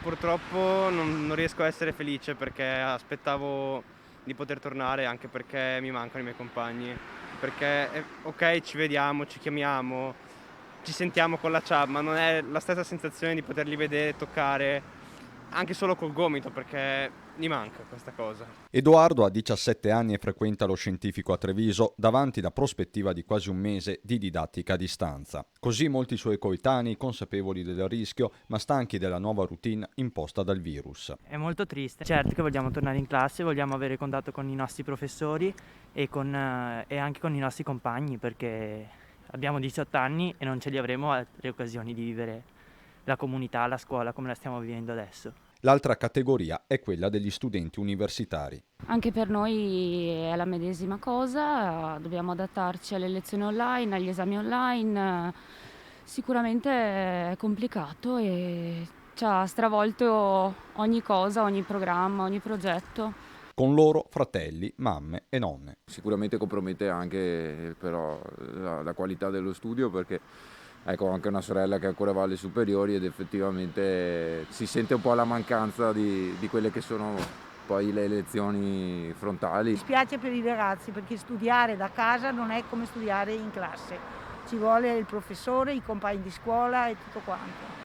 purtroppo non riesco a essere felice perché aspettavo di poter tornare, anche perché mi mancano i miei compagni. Perché, ok, ci vediamo, ci chiamiamo, ci sentiamo con la chat, ma non è la stessa sensazione di poterli vedere, toccare, anche solo col gomito, perché mi manca questa cosa. Edoardo ha 17 anni e frequenta lo scientifico a Treviso davanti la prospettiva di quasi un mese di didattica a distanza. Così molti suoi coetanei, consapevoli del rischio, ma stanchi della nuova routine imposta dal virus. È molto triste. Certo che vogliamo tornare in classe, vogliamo avere contatto con i nostri professori e anche con i nostri compagni, perché abbiamo 18 anni e non ce li avremo altre occasioni di vivere la comunità, la scuola come la stiamo vivendo adesso. L'altra categoria è quella degli studenti universitari. Anche per noi è la medesima cosa, dobbiamo adattarci alle lezioni online, agli esami online. Sicuramente è complicato e ci ha stravolto ogni cosa, ogni programma, ogni progetto. Con loro fratelli, mamme e nonne. Sicuramente compromette anche però la qualità dello studio, perché ecco, ho anche una sorella che ancora va alle superiori ed effettivamente si sente un po' la mancanza di quelle che sono poi le lezioni frontali. Mi spiace per i ragazzi perché studiare da casa non è come studiare in classe, ci vuole il professore, i compagni di scuola e tutto quanto.